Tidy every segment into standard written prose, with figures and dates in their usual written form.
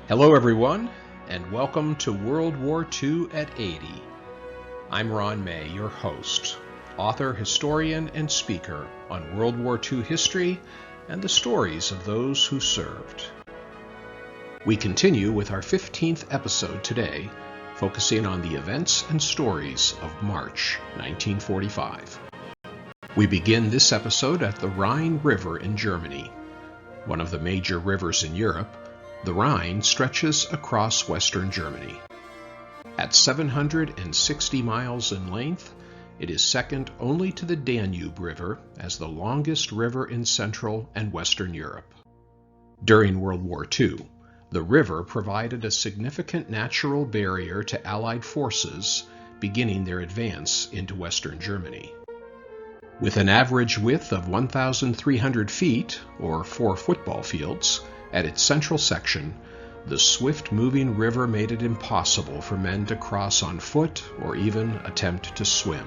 Hello everyone, and welcome to World War II at 80. I'm Ron May, your host, author, historian, and speaker on World War II history and the stories of those who served. We continue with our 15th episode today, focusing on the events and stories of March 1945. We begin this episode at the Rhine River in Germany. One of the major rivers in Europe, the Rhine stretches across western Germany. At 760 miles in length, it is second only to the Danube River as the longest river in Central and Western Europe. During World War II, the river provided a significant natural barrier to Allied forces beginning their advance into Western Germany. With an average width of 1,300 feet, or 4 football fields, at its central section, the swift-moving river made it impossible for men to cross on foot or even attempt to swim.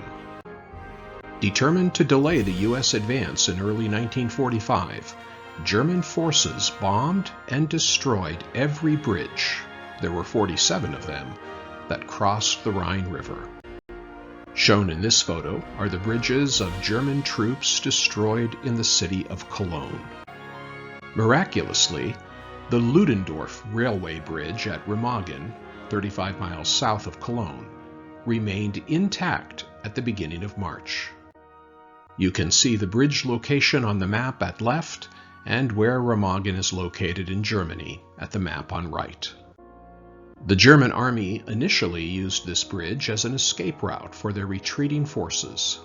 Determined to delay the U.S. advance in early 1945, German forces bombed and destroyed every bridge, there were 47 of them, that crossed the Rhine River. Shown in this photo are the bridges of German troops destroyed in the city of Cologne. Miraculously, the Ludendorff Railway Bridge at Remagen, 35 miles south of Cologne, remained intact at the beginning of March. You can see the bridge location on the map at left and where Remagen is located in Germany at the map on right. The German army initially used this bridge as an escape route for their retreating forces.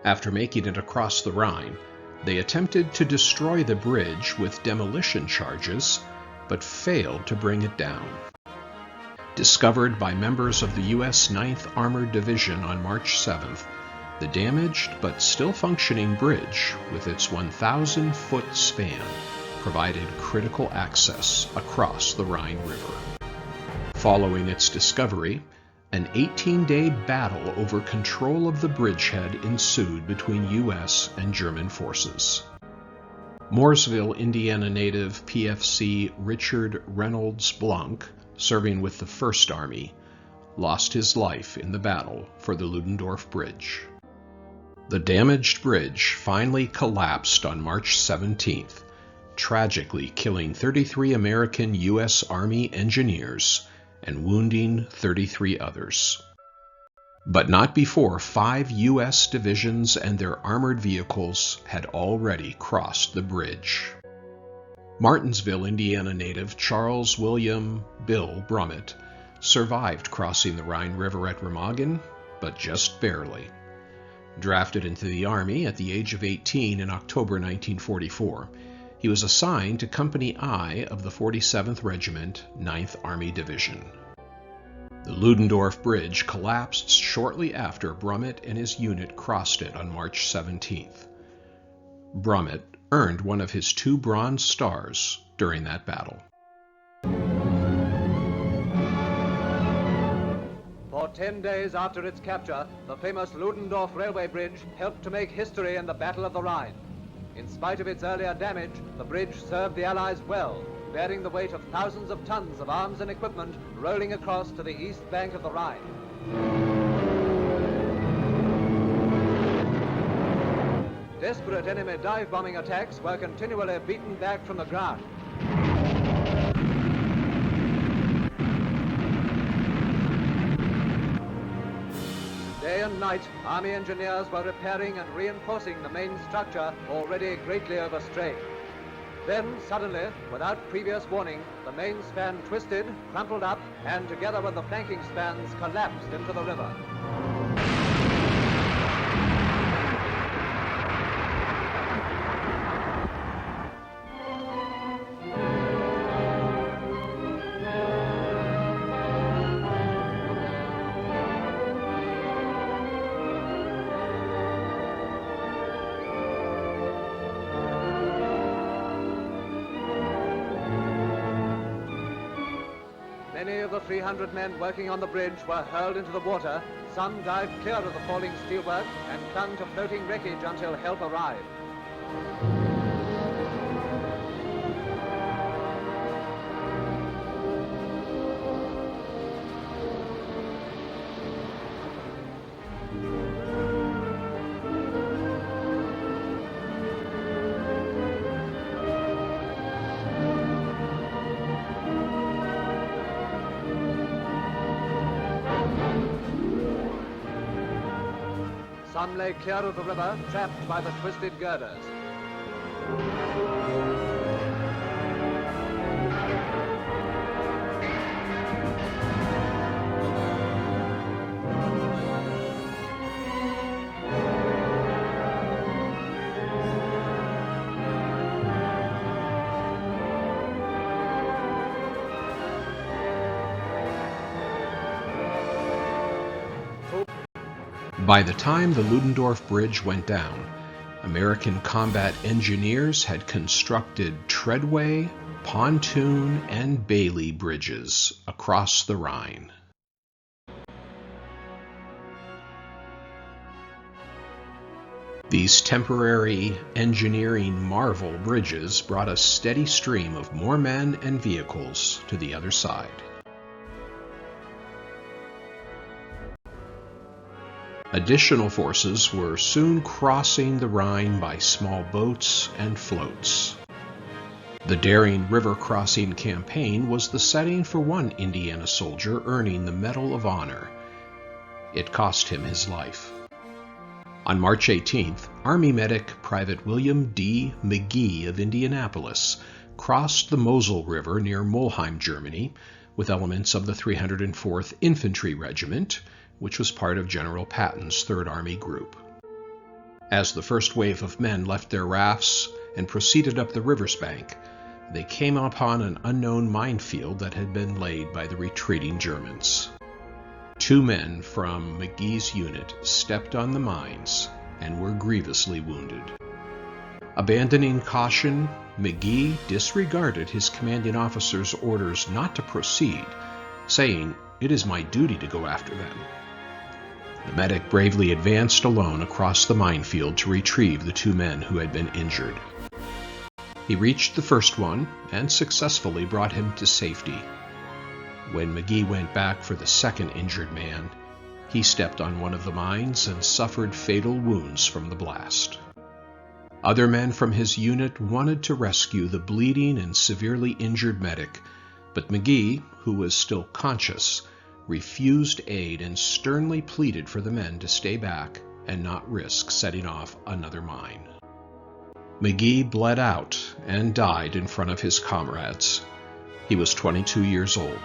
After making it across the Rhine, they attempted to destroy the bridge with demolition charges, but failed to bring it down. Discovered by members of the U.S. 9th Armored Division on March 7th, the damaged but still functioning bridge, with its 1,000-foot span, provided critical access across the Rhine River. Following its discovery, an 18-day battle over control of the bridgehead ensued between U.S. and German forces. Mooresville, Indiana native PFC Richard Reynolds Blanc, serving with the First Army, lost his life in the battle for the Ludendorff Bridge. The damaged bridge finally collapsed on March 17th, tragically killing 33 American U.S. Army engineers and wounding 33 others. But not before 5 U.S. divisions and their armored vehicles had already crossed the bridge. Martinsville, Indiana native Charles William Bill Brummett survived crossing the Rhine River at Remagen, but just barely. Drafted into the Army at the age of 18 in October 1944, he was assigned to Company I of the 47th Regiment, 9th Army Division. The Ludendorff Bridge collapsed shortly after Brummett and his unit crossed it on March 17th. Brummett earned one of his 2 Bronze Stars during that battle. For 10 days after its capture, the famous Ludendorff Railway Bridge helped to make history in the Battle of the Rhine. In spite of its earlier damage, the bridge served the Allies well, bearing the weight of thousands of tons of arms and equipment rolling across to the east bank of the Rhine. Desperate enemy dive-bombing attacks were continually beaten back from the ground. Day and night, Army engineers were repairing and reinforcing the main structure, already greatly overstrained. Then, suddenly, without previous warning, the main span twisted, crumpled up, and together with the flanking spans, collapsed into the river. Many of the 300 men working on the bridge were hurled into the water. Some dived clear of the falling steelwork and clung to floating wreckage until help arrived. Some lay clear of the river, trapped by the twisted girders. By the time the Ludendorff Bridge went down, American combat engineers had constructed treadway, pontoon, and Bailey bridges across the Rhine. These temporary engineering marvel bridges brought a steady stream of more men and vehicles to the other side. Additional forces were soon crossing the Rhine by small boats and floats. The daring river crossing campaign was the setting for one Indiana soldier earning the Medal of Honor. It cost him his life. On March 18th, Army medic Private William D. McGee of Indianapolis crossed the Mosel River near Mulheim, Germany, with elements of the 304th Infantry Regiment, which was part of General Patton's Third Army Group. As the first wave of men left their rafts and proceeded up the river's bank, they came upon an unknown minefield that had been laid by the retreating Germans. 2 men from McGee's unit stepped on the mines and were grievously wounded. Abandoning caution, McGee disregarded his commanding officer's orders not to proceed, saying, "It is my duty to go after them." The medic bravely advanced alone across the minefield to retrieve the 2 men who had been injured. He reached the first one and successfully brought him to safety. When McGee went back for the second injured man, he stepped on one of the mines and suffered fatal wounds from the blast. Other men from his unit wanted to rescue the bleeding and severely injured medic, but McGee, who was still conscious, refused aid and sternly pleaded for the men to stay back and not risk setting off another mine. McGee bled out and died in front of his comrades. He was 22 years old.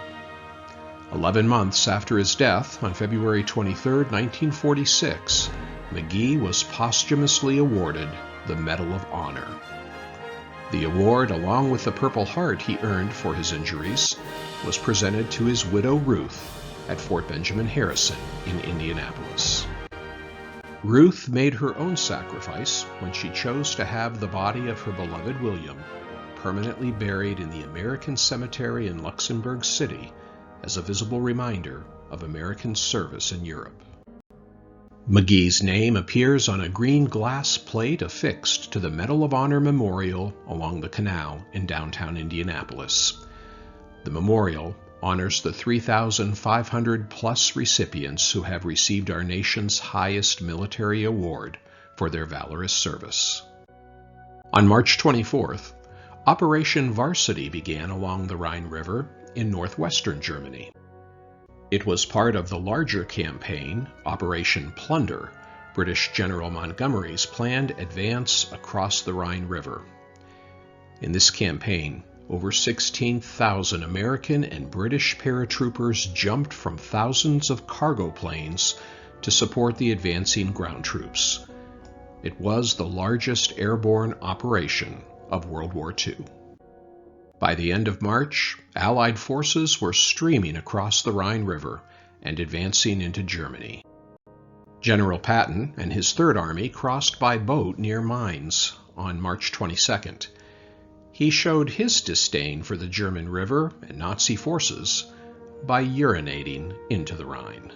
11 months after his death, on February 23, 1946, McGee was posthumously awarded the Medal of Honor. The award, along with the Purple Heart he earned for his injuries, was presented to his widow Ruth at Fort Benjamin Harrison in Indianapolis. Ruth made her own sacrifice when she chose to have the body of her beloved William permanently buried in the American Cemetery in Luxembourg City as a visible reminder of American service in Europe. McGee's name appears on a green glass plate affixed to the Medal of Honor Memorial along the canal in downtown Indianapolis. The memorial honors the 3,500-plus recipients who have received our nation's highest military award for their valorous service. On March 24th, Operation Varsity began along the Rhine River in northwestern Germany. It was part of the larger campaign, Operation Plunder, British General Montgomery's planned advance across the Rhine River. In this campaign, over 16,000 American and British paratroopers jumped from thousands of cargo planes to support the advancing ground troops. It was the largest airborne operation of World War II. By the end of March, Allied forces were streaming across the Rhine River and advancing into Germany. General Patton and his Third Army crossed by boat near Mainz on March 22nd. He showed his disdain for the German River and Nazi forces by urinating into the Rhine.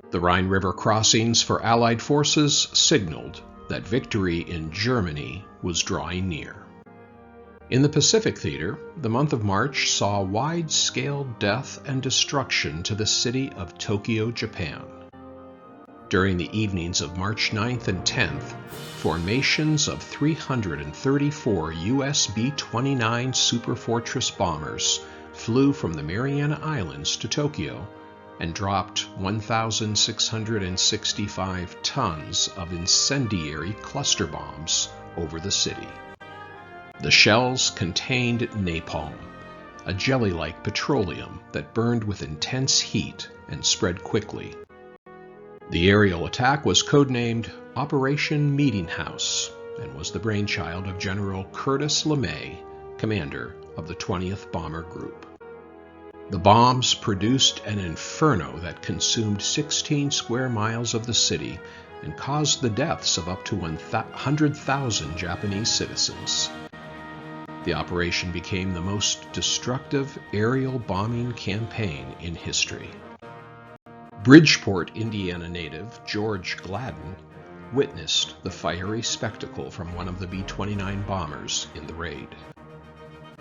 The Rhine River crossings for Allied forces signaled that victory in Germany was drawing near. In the Pacific Theater, the month of March saw wide-scale death and destruction to the city of Tokyo, Japan. During the evenings of March 9th and 10th, formations of 334 US B-29 Superfortress bombers flew from the Mariana Islands to Tokyo, and dropped 1,665 tons of incendiary cluster bombs over the city. The shells contained napalm, a jelly-like petroleum that burned with intense heat and spread quickly. The aerial attack was codenamed Operation Meeting House and was the brainchild of General Curtis LeMay, commander of the 20th Bomber Group. The bombs produced an inferno that consumed 16 square miles of the city and caused the deaths of up to 100,000 Japanese citizens. The operation became the most destructive aerial bombing campaign in history. Bridgeport, Indiana native George Gladden witnessed the fiery spectacle from one of the B-29 bombers in the raid.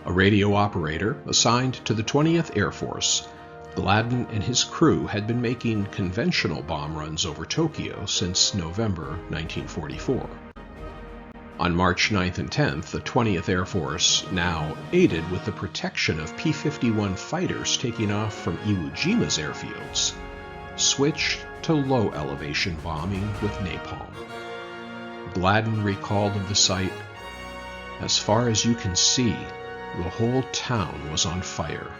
A radio operator assigned to the 20th Air Force, Gladden and his crew had been making conventional bomb runs over Tokyo since November 1944. On March 9th and 10th, the 20th Air Force, now aided with the protection of P-51 fighters taking off from Iwo Jima's airfields, switched to low-elevation bombing with napalm. Gladden recalled of the sight, "As far as you can see, the whole town was on fire."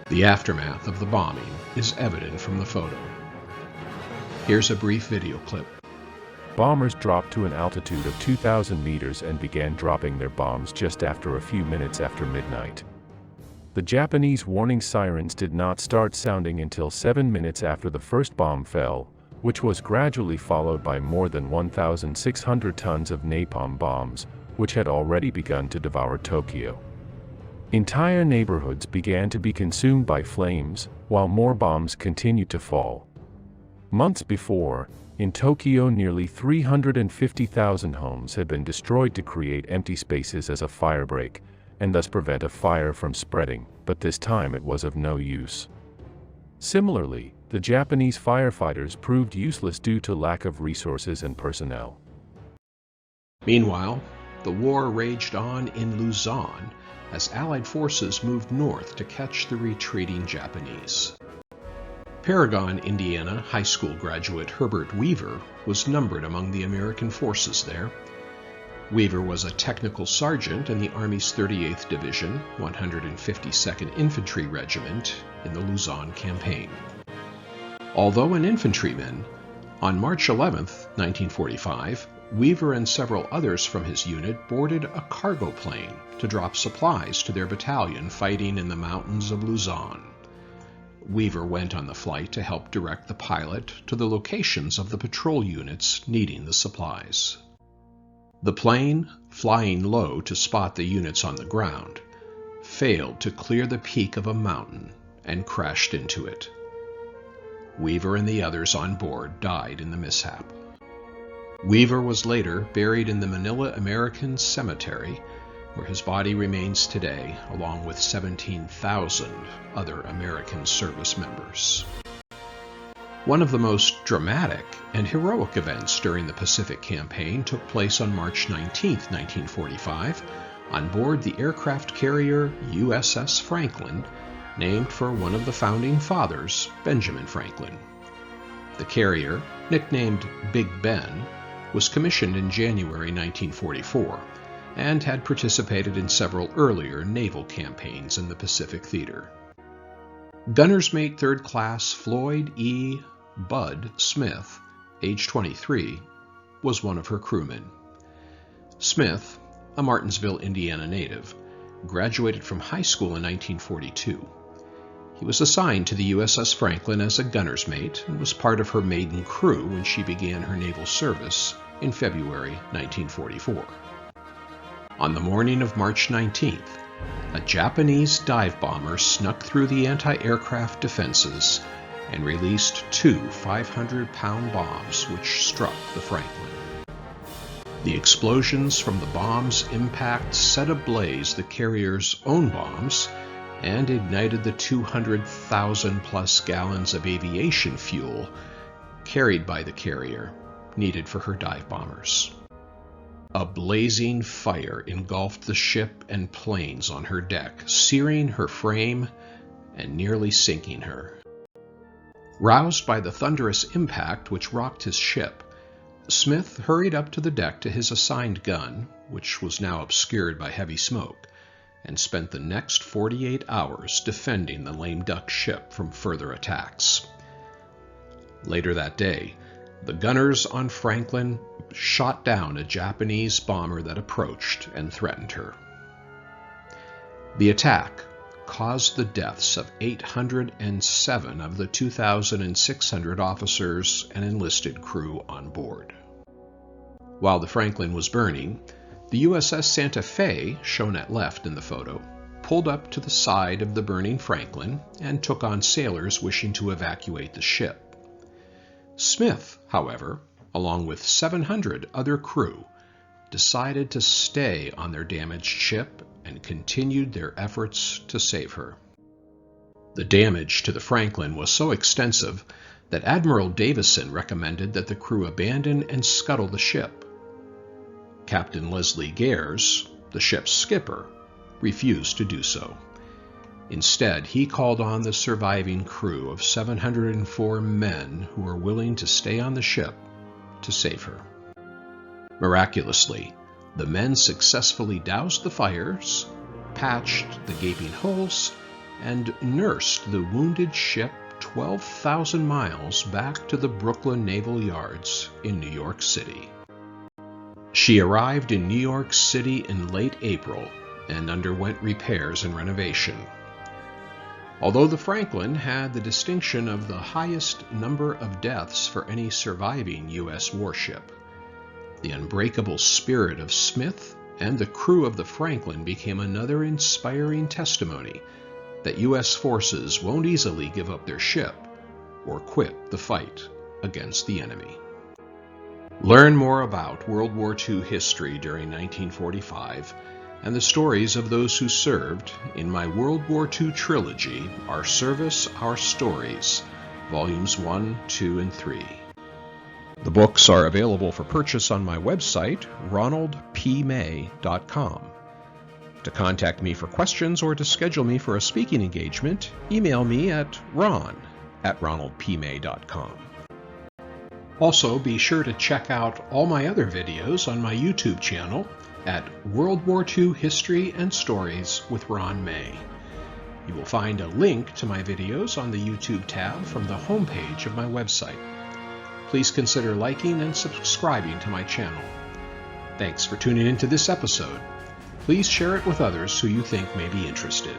The aftermath of the bombing is evident from the photo. Here's a brief video clip. Bombers dropped to an altitude of 2,000 meters and began dropping their bombs just after a few minutes after midnight. The Japanese warning sirens did not start sounding until 7 minutes after the first bomb fell, which was gradually followed by more than 1,600 tons of napalm bombs, which had already begun to devour Tokyo. Entire neighborhoods began to be consumed by flames, while more bombs continued to fall. Months before, in Tokyo, nearly 350,000 homes had been destroyed to create empty spaces as a firebreak, and thus prevent a fire from spreading, but this time it was of no use. Similarly, the Japanese firefighters proved useless due to lack of resources and personnel. Meanwhile, the war raged on in Luzon as Allied forces moved north to catch the retreating Japanese. Paragon, Indiana high school graduate Herbert Weaver was numbered among the American forces there. Weaver was a technical sergeant in the Army's 38th Division, 152nd Infantry Regiment in the Luzon campaign. Although an infantryman, on March 11, 1945, Weaver and several others from his unit boarded a cargo plane to drop supplies to their battalion fighting in the mountains of Luzon. Weaver went on the flight to help direct the pilot to the locations of the patrol units needing the supplies. The plane, flying low to spot the units on the ground, failed to clear the peak of a mountain and crashed into it. Weaver and the others on board died in the mishap. Weaver was later buried in the Manila American Cemetery, where his body remains today, along with 17,000 other American service members. One of the most dramatic and heroic events during the Pacific Campaign took place on March 19, 1945, on board the aircraft carrier USS Franklin, named for one of the founding fathers, Benjamin Franklin. The carrier, nicknamed Big Ben, was commissioned in January 1944 and had participated in several earlier naval campaigns in the Pacific Theater. Gunner's Mate 3rd Class Floyd E. Bud Smith, age 23, was one of her crewmen. Smith, a Martinsville, Indiana native, graduated from high school in 1942. He was assigned to the USS Franklin as a gunner's mate and was part of her maiden crew when she began her naval service in February 1944. On the morning of March 19th, a Japanese dive bomber snuck through the anti-aircraft defenses and released two 500-pound bombs which struck the Franklin. The explosions from the bomb's impact set ablaze the carrier's own bombs and ignited the 200,000-plus gallons of aviation fuel carried by the carrier, needed for her dive bombers. A blazing fire engulfed the ship and planes on her deck, searing her frame and nearly sinking her. Roused by the thunderous impact which rocked his ship, Smith hurried up to the deck to his assigned gun, which was now obscured by heavy smoke, and spent the next 48 hours defending the lame duck ship from further attacks. Later that day, the gunners on Franklin shot down a Japanese bomber that approached and threatened her. The attack caused the deaths of 807 of the 2,600 officers and enlisted crew on board. While the Franklin was burning, the USS Santa Fe, shown at left in the photo, pulled up to the side of the burning Franklin and took on sailors wishing to evacuate the ship. Smith, however, along with 700 other crew, decided to stay on their damaged ship and continued their efforts to save her. The damage to the Franklin was so extensive that Admiral Davison recommended that the crew abandon and scuttle the ship. Captain Leslie Gares, the ship's skipper, refused to do so. Instead, he called on the surviving crew of 704 men who were willing to stay on the ship to save her. Miraculously, the men successfully doused the fires, patched the gaping holes, and nursed the wounded ship 12,000 miles back to the Brooklyn Naval Yards in New York City. She arrived in New York City in late April and underwent repairs and renovation. Although the Franklin had the distinction of the highest number of deaths for any surviving U.S. warship, the unbreakable spirit of Smith and the crew of the Franklin became another inspiring testimony that U.S. forces won't easily give up their ship or quit the fight against the enemy. Learn more about World War II history during 1945 and the stories of those who served in my World War II trilogy, Our Service, Our Stories, Volumes 1, 2, and 3. The books are available for purchase on my website, ronaldpmay.com. To contact me for questions or to schedule me for a speaking engagement, email me at ron@ronaldpmay.com. Also, be sure to check out all my other videos on my YouTube channel at World War II History and Stories with Ron May. You will find a link to my videos on the YouTube tab from the homepage of my website. Please consider liking and subscribing to my channel. Thanks for tuning into this episode. Please share it with others who you think may be interested.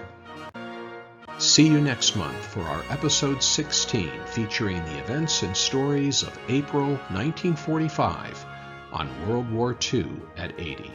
See you next month for our episode 16 featuring the events and stories of April 1945 on World War II at 80.